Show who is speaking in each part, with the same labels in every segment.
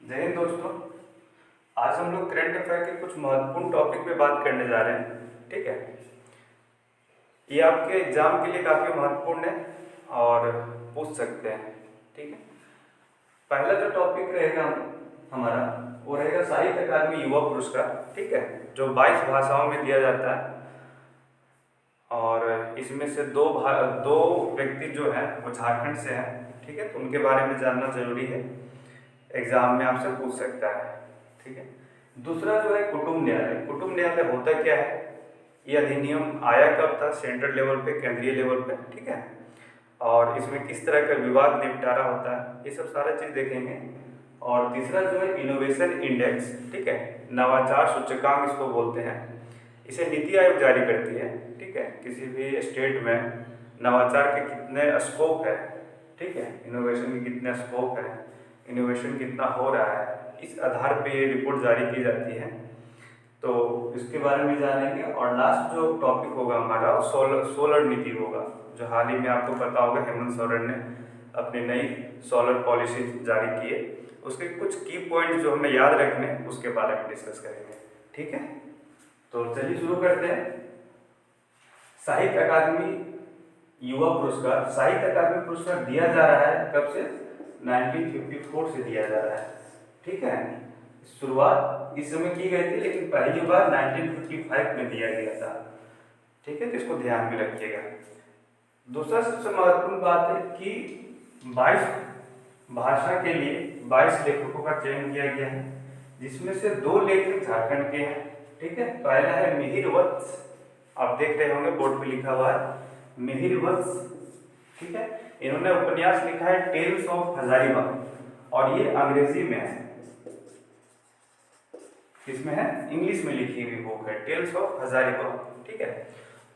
Speaker 1: जय हिंद दोस्तों। आज हम लोग करंट अफेयर के कुछ महत्वपूर्ण टॉपिक पे बात करने जा रहे हैं। ठीक है, ये आपके एग्जाम के लिए काफ़ी महत्वपूर्ण है और पूछ सकते हैं। ठीक है, पहला जो टॉपिक रहेगा हमारा वो रहेगा साहित्य अकादमी युवा पुरस्कार। ठीक है, जो 22 भाषाओं में दिया जाता है और इसमें से दो व्यक्ति जो है वो झारखंड से हैं। ठीक है, तो उनके बारे में जानना जरूरी है, एग्जाम में आपसे पूछ सकता है। ठीक है, दूसरा जो है कुटुंब न्यायालय। कुटुंब न्यायालय होता क्या है, ये अधिनियम आया कब था, सेंट्रल लेवल पे, केंद्रीय लेवल पे। ठीक है, और इसमें किस तरह का विवाद निपटारा होता है, ये सब सारा चीज़ देखेंगे। और तीसरा जो है इनोवेशन इंडेक्स। ठीक है, नवाचार सूचकांक इसको बोलते हैं। इसे नीति आयोग जारी करती है। ठीक है, किसी भी स्टेट में नवाचार के कितने स्कोप है, ठीक है, इनोवेशन के कितने स्कोप है, इनोवेशन कितना हो रहा है, इस आधार पे ये रिपोर्ट जारी की जाती है। तो इसके बारे में जानेंगे। और लास्ट जो टॉपिक होगा हमारा सोलर नीति होगा, जो हाल ही में आपको पता होगा हेमंत सोरेन ने अपनी नई सोलर पॉलिसी जारी की है। उसके कुछ की पॉइंट जो हमें याद रखने हैं उसके बारे में डिस्कस करेंगे। ठीक है, तो चलिए शुरू करते हैं। साहित्य अकादमी युवा पुरस्कार। साहित्य अकादमी पुरस्कार दिया जा रहा है कब से, 1954 से दिया जा रहा है। ठीक है, शुरुआत इस समय की गई थी, लेकिन पहली बार 1955 में दिया गया था। ठीक है, तो इसको ध्यान में रखिएगा। दूसरा सबसे महत्वपूर्ण बात है कि 22 भाषा के लिए 22 लेखकों का चयन किया गया है, जिसमें से 2 लेखक झारखंड के हैं। ठीक है, पहला है मिहिर वत्स, आप देख रहे होंगे बोर्ड पे लिखा हुआ है मिहिर वत्स। ठीक है, इन्होंने उपन्यास लिखा है टेल्स ऑफ हजारीबाग, और ये अंग्रेजी में है। किसमें है, इंग्लिश में लिखी हुई बुक है टेल्स ऑफ हजारीबाग। ठीक है,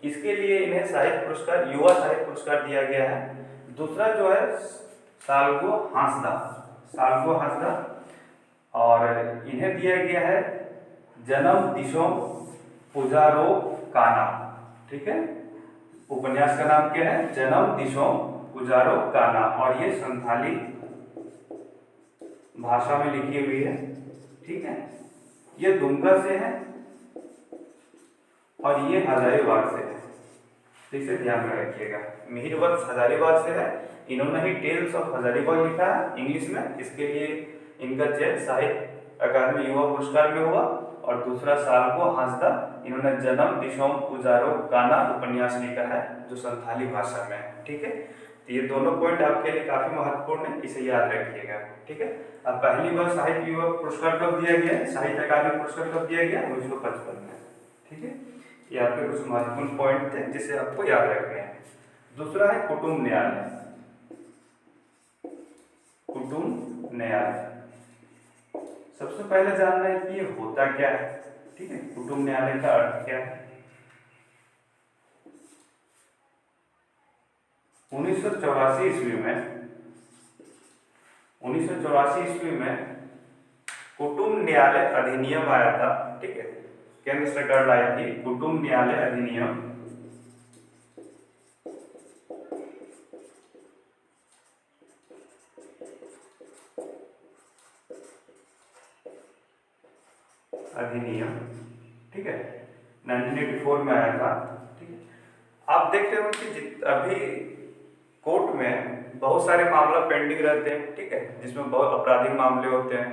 Speaker 1: इसके लिए इन्हें साहित्य पुरस्कार, युवा साहित्य पुरस्कार दिया गया है। दूसरा जो है साल्गो हांसदा, साल्गो हांसदा, और इन्हें दिया गया है जन्म दिशों पुजारो काना। ठीक है, उपन्यास का नाम क्या है, जन्म दिशों पुजारो काना, और ये संथाली भाषा में लिखी हुई है। ठीक है, ये दुमका से है और ये हजारीबाग से है। इसे ध्यान में रखिएगा, मिहिर वत्स हजारीबाग से है। इन्होंने ही टेल्स ऑफ हजारीबाग लिखा है इंग्लिश में, इसके लिए इनका चयन साहित्य अकादमी युवा पुरस्कार में हुआ। और दूसरा साल्गो हांसदा, इन्होंने जन्म दिशों पुजारो काना उपन्यास लिखा है जो संथाली भाषा में है। ठीक है, तो ये दोनों पॉइंट आपके लिए काफी महत्वपूर्ण है, इसे याद रखिएगा। ठीक है, अब पहली बार साहित्य युवा पुरस्कार कब दिया गया, साहित्य अकादमी पुरस्कार कब दिया गया, 1955 में। ठीक है, ये आपके कुछ महत्वपूर्ण पॉइंट थे जिसे आपको याद रखने हैं। दूसरा है कुटुंब न्यायालय। कुटुंब न्यायालय, सबसे पहले जानना है कि ये होता क्या है। ठीक है, कुटुंब न्यायालय का अर्थ क्या है। 1984 ईस्वी में 1984 ईस्वी में कुटुंब न्यायालय अधिनियम आया था। ठीक है, केंद्र सरकार लाई थी कुटुंब न्यायालय अधिनियम। ठीक है, 1984 में आया था। ठीक है, आप देखते हो कि अभी कोर्ट में बहुत सारे मामला पेंडिंग रहते हैं। ठीक है, जिसमें बहुत आपराधिक मामले होते हैं,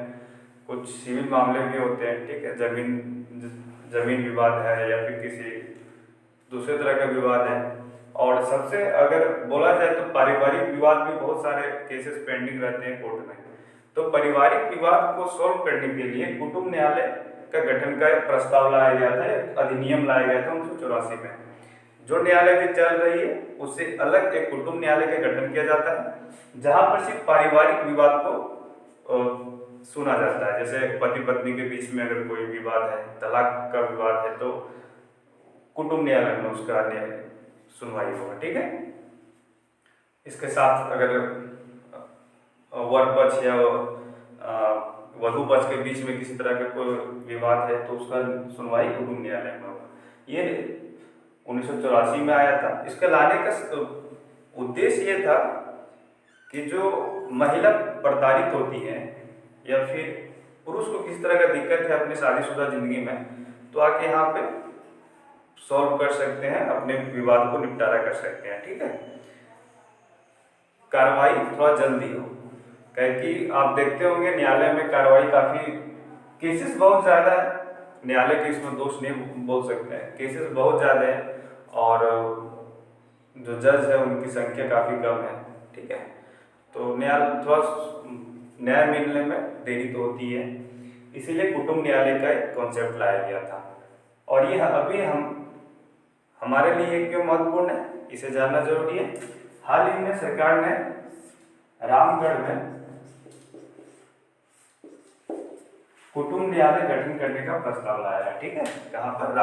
Speaker 1: कुछ सिविल मामले भी होते हैं। ठीक है, जमीन विवाद है या फिर किसी दूसरे तरह का विवाद है। और सबसे अगर बोला जाए तो पारिवारिक विवाद भी बहुत सारे केसेस पेंडिंग रहते हैं कोर्ट में। तो पारिवारिक विवाद को सॉल्व करने के लिए कुटुंब न्यायालय का गठन का एक प्रस्ताव लाया गया था, एक अधिनियम लाया गया था 1984 में। जो न्यायालय भी चल रही है उससे अलग एक कुटुंब न्यायालय का गठन किया जाता है, जहां पर सिर्फ पारिवारिक विवाद को सुना जाता है। जैसे पति पत्नी के बीच में अगर कोई विवाद है, तलाक का विवाद है, तो कुटुंब न्यायालय में उसका सुनवाई होगा। ठीक है, इसके साथ अगर वर पक्ष या वधु पक्ष के बीच में किसी तरह का कोई विवाद है तो उसका सुनवाई कुटुंब न्यायालय में होगा। ये 1984 में आया था। इसके लाने का उद्देश्य ये था कि जो महिला प्रताड़ित होती हैं या फिर पुरुष को किस तरह का दिक्कत है अपनी शादीशुदा जिंदगी में, तो आके यहाँ पे सॉल्व कर सकते हैं, अपने विवाद को निपटारा कर सकते हैं। ठीक है, कार्रवाई थोड़ा जल्दी हो, क्योंकि आप देखते होंगे न्यायालय में कार्रवाई काफ़ी, केसेस बहुत ज़्यादा है, न्यायालय के इसमें दोष नहीं बोल सकते हैं, केसेस बहुत ज़्यादा है और जो जज है उनकी संख्या काफ़ी कम है। ठीक है, तो न्याय मिलने में देरी तो होती है, इसीलिए कुटुंब न्यायालय का एक कॉन्सेप्ट लाया गया था। और ये अभी हमारे लिए क्यों महत्वपूर्ण है, इसे जानना जरूरी है। हाल ही में सरकार ने रामगढ़ में कुटुंब न्यायालय गठन करने का प्रस्ताव लाया है। ठीक है, कहाँ पर?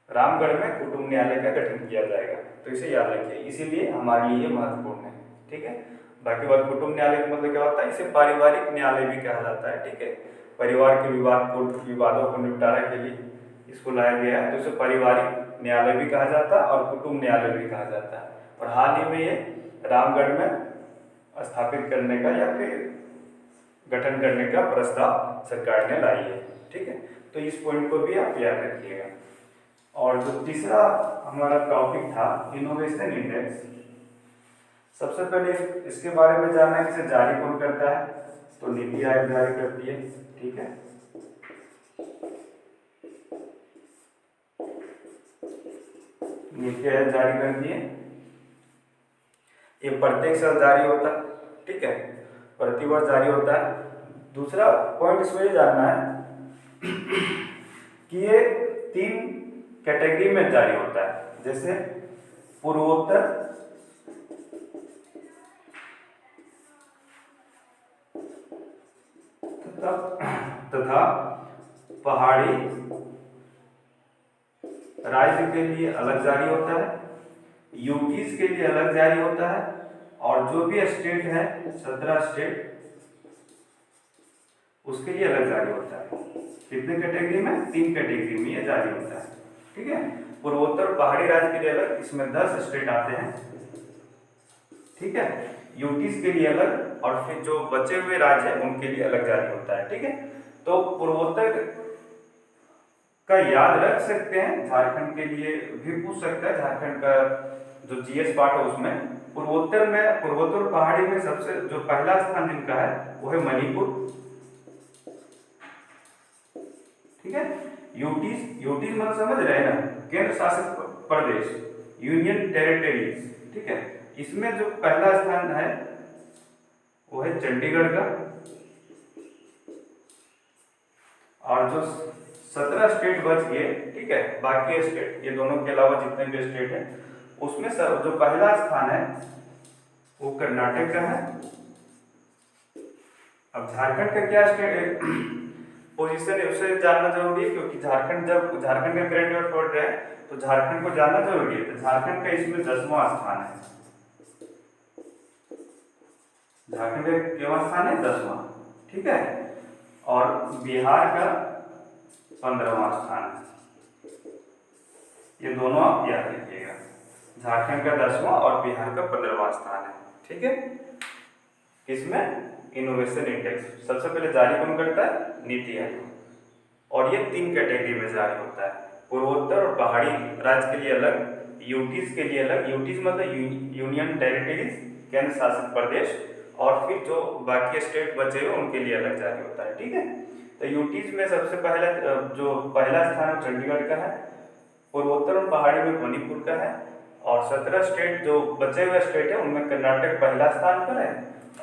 Speaker 1: रामगढ़ में कुटुंब न्यायालय का गठन किया जाएगा, तो इसे याद रखिए, इसीलिए हमारे लिए ये महत्वपूर्ण है। ठीक है, बाकी बात कुटुंब न्यायालय का मतलब क्या होता है, इसे पारिवारिक न्यायालय भी कहा जाता है। ठीक है, परिवार के विवादों को निपटारा के लिए इसको लाया गया है, तो इसे पारिवारिक न्यायालय भी कहा जाता है और कुटुंब न्यायालय भी कहा जाता है। और हाल ही में ये रामगढ़ में स्थापित करने का या फिर गठन करने का प्रस्ताव सरकार ने लाई है। ठीक है, तो इस पॉइंट को भी आप याद रखिएगा। और जो तीसरा हमारा टॉपिक था इनोवेशन इंडेक्स, सबसे पहले इसके बारे में जानना है, इसे जारी कौन करता है, तो नीति आयोग जारी करती है। ठीक है, नीति आयोग जारी करती है, ये प्रत्येक साल जारी होता है। ठीक है, प्रतिवर्ष जारी होता है। दूसरा पॉइंट इसमें ये जानना है कि ये 3 कैटेगरी में जारी होता है, जैसे पूर्वोत्तर, तथा पहाड़ी राज्य के लिए अलग जारी होता है, यूटीज के लिए अलग जारी होता है, और जो भी स्टेट है 17 स्टेट उसके लिए अलग जारी होता है। कितने कैटेगरी में? 3 कैटेगरी में ये जारी होता है। ठीक है, पूर्वोत्तर पहाड़ी राज्य के लिए अलग, इसमें 10 स्टेट आते हैं। ठीक है, यूटीज के लिए अलग, और फिर जो बचे हुए राज्य हैं उनके लिए अलग जारी होता है। ठीक है, तो पूर्वोत्तर का याद रख सकते हैं, झारखंड के लिए भी पूछ सकता है, झारखंड का जो जीएस पार्ट है उसमें पूर्वोत्तर पहाड़ी में सबसे जो पहला स्थान जिनका है वो है मणिपुर। ठीक है, यूटीज मतलब समझ रहे हैं ना, केंद्र शासित प्रदेश, यूनियन टेरिटरीज। ठीक है, इसमें जो पहला स्थान है वो है चंडीगढ़ का, और जो 17 स्टेट बच गए, ठीक है, बाकी स्टेट, ये दोनों के अलावा जितने भी स्टेट हैं उसमें जो पहला स्थान है वो कर्नाटक का है। अब झारखंड का क्या स्टेट पोजीशन है उसे जानना जरूरी है, क्योंकि झारखंड का करंट अफेयर पढ़ रहे हैं तो झारखंड को जानना जरूरी है। तो झारखंड का इसमें 10वां स्थान है, झारखंड का कितना स्थान है? 10वां। ठीक है, और बिहार का 15वां स्थान है। ये दोनों आप याद रखिएगा, झारखंड का 10वां और बिहार का 15वां स्थान है। ठीक है, किसमें? इनोवेशन इंडेक्स सबसे पहले जारी कौन करता है? नीति आयोग। और ये 3 कैटेगरी में जारी होता है, पूर्वोत्तर और पहाड़ी राज्य के लिए अलग, यूटीज के लिए अलग, यूटीज मतलब यूनियन टेरिटरीज, केंद्र शासित प्रदेश, और फिर जो बाकी स्टेट बचे हुए उनके लिए अलग जारी होता है। ठीक है, तो यूटीज में सबसे पहले जो पहला स्थान चंडीगढ़ का है, पूर्वोत्तर और पहाड़ी में मणिपुर का है, और 17 स्टेट जो बचे हुए स्टेट है उनमें कर्नाटक पहला स्थान पर है,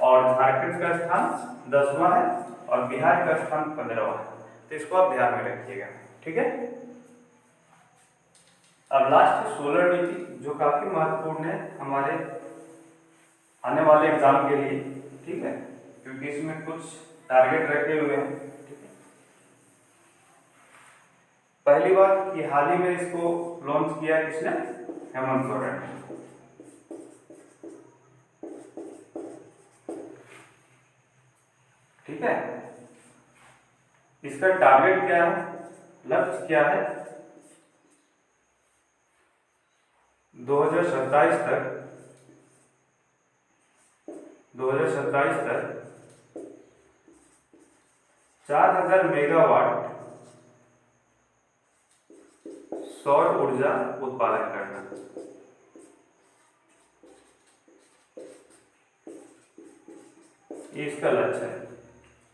Speaker 1: और झारखंड का स्थान 10वां है, और बिहार का स्थान 15वां है। तो इसको आप ध्यान में रखिएगा। ठीक है, अब लास्ट सोलर नीति, जो काफी महत्वपूर्ण है हमारे आने वाले एग्जाम के लिए। ठीक है, क्योंकि इसमें कुछ टारगेट रखे हुए हैं। ठीक है, पहली बात कि हाल ही में इसको लॉन्च किया किसने? हेमंत सोरेन ने। ठीक है, इसका टारगेट क्या है, लक्ष्य क्या है? 2027 तक 4000 मेगावाट सौर ऊर्जा उत्पादन करना। ये इसका लक्ष्य है,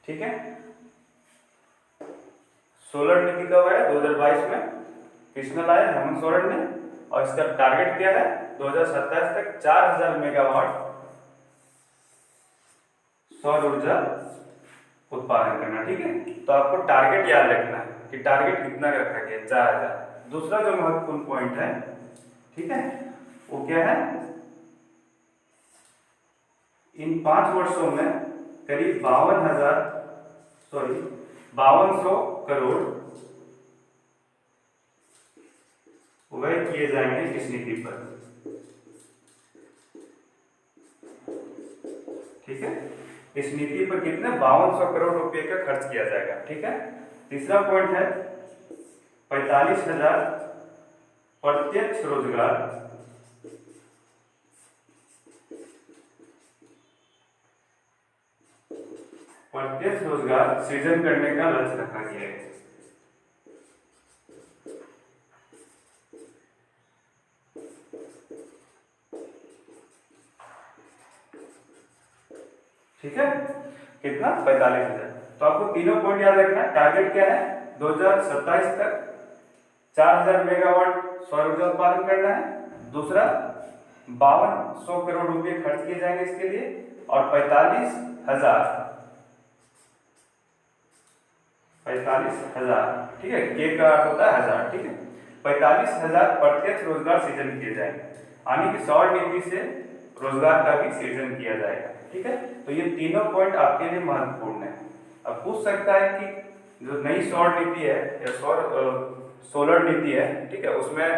Speaker 1: ठीक है। सोलर नीति कब आया? 2022 में किसने लाया? हेमंत सोरेन ने। और इसका टारगेट क्या है? 2027 तक 4000 मेगावाट सौर ऊर्जा उत्पादन करना, ठीक है। तो आपको टारगेट याद रखना है कि टारगेट कितना रखा गया? 4000। दूसरा जो महत्वपूर्ण पॉइंट है, ठीक है, वो क्या है? इन 5 वर्षों में करीब 5200 करोड़ व्यय किए जाएंगे किस नीति पर, ठीक है। इस नीति पर कितने? 5200 करोड़ रुपए का खर्च किया जाएगा, ठीक है। तीसरा पॉइंट है 45,000 प्रत्यक्ष रोजगार सृजन करने का लक्ष्य रखा गया है। ठीक है, कितना? 45,000। तो आपको तीनों पॉइंट याद रखना है। टारगेट क्या है? 2027 तक 4000 मेगावाट सौर ऊर्जा उत्पादन करना है। दूसरा 5200 करोड़ रुपए खर्च किए जाएंगे इसके लिए। और 45,000, ठीक है, के का अर्थ होता है हजार, ठीक है। 45,000 प्रत्यक्ष रोजगार सृजन किए जाएंगे, यानी कि सौर नीति से रोजगार का भी सृजन किया जाएगा, ठीक है। तो ये तीनों पॉइंट आपके लिए महत्वपूर्ण है। अब पूछ सकता है कि जो नई सौर नीति है या सोलर नीति है, ठीक है, उसमें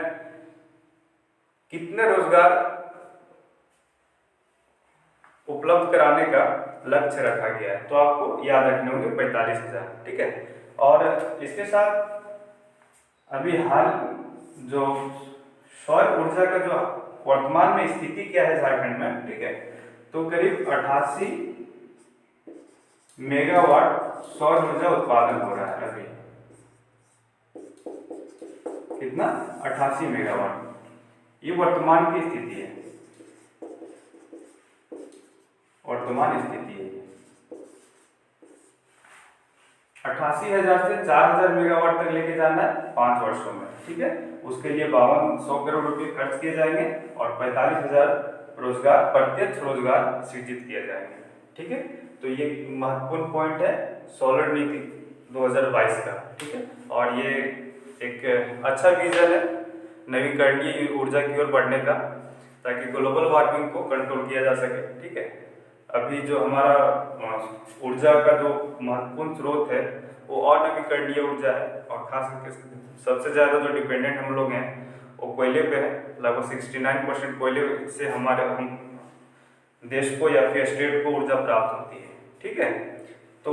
Speaker 1: कितने रोजगार उपलब्ध कराने का लक्ष्य रखा गया है? तो आपको याद रखने होंगे 45,000, ठीक है। और इसके साथ अभी हाल जो सौर ऊर्जा का जो वर्तमान में स्थिति क्या है झारखंड में, ठीक है, तो करीब 88 मेगावाट सौर ऊर्जा उत्पादन हो रहा है अभी। कितना? 88 मेगावाट। ये वर्तमान की स्थिति है, वर्तमान स्थिति है। 88,000 से 4000 मेगावाट तक लेके जाना है 5 वर्षों में, ठीक है। उसके लिए 5200 करोड़ रुपए खर्च किए जाएंगे और 45,000 रोजगार, प्रत्यक्ष रोजगार सृजित किए जाएंगे, ठीक है। तो ये महत्वपूर्ण पॉइंट है सोलर नीति 2022 का, ठीक है। और ये एक अच्छा विजन है नवीकरणीय ऊर्जा की ओर बढ़ने का, ताकि ग्लोबल वार्मिंग को कंट्रोल किया जा सके, ठीक है। अभी जो हमारा ऊर्जा का जो महत्वपूर्ण स्रोत है वो अनवीकरणीय ऊर्जा है, और खास करके सबसे ज़्यादा जो डिपेंडेंट हम लोग हैं वो कोयले पे है। लगभग 69% कोयले से हम देश को या फिर स्टेट को ऊर्जा प्राप्त होती है, ठीक है। तो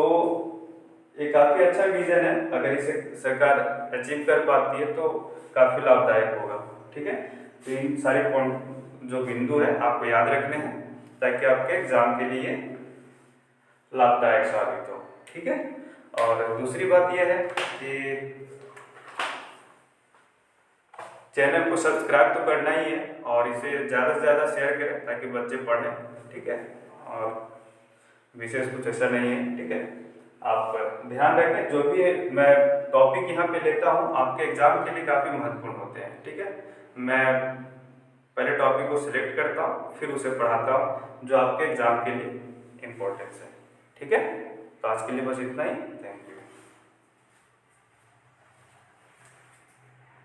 Speaker 1: ये काफ़ी अच्छा विजन है, अगर इसे सरकार अचीव कर पाती है तो काफ़ी लाभदायक होगा, ठीक है। तो इन सारे पॉइंट जो बिंदु है आपको याद रखने हैं, ताकि आपके एग्जाम के लिए लाभदायक साबित हो, ठीक है। और दूसरी बात यह है कि चैनल को सब्सक्राइब तो करना ही है, और इसे ज़्यादा से ज़्यादा शेयर करें ताकि बच्चे पढ़ें, ठीक है। और विशेष कुछ ऐसा नहीं है, ठीक है। आप ध्यान रखें, जो भी मैं टॉपिक यहाँ पे लेता हूँ आपके एग्जाम के लिए काफ़ी महत्वपूर्ण होते हैं, ठीक है। मैं पहले टॉपिक को सिलेक्ट करता हूँ, फिर उसे पढ़ाता हूँ जो आपके एग्जाम के लिए इम्पोर्टेंस है, ठीक है। तो आज के लिए बस इतना ही।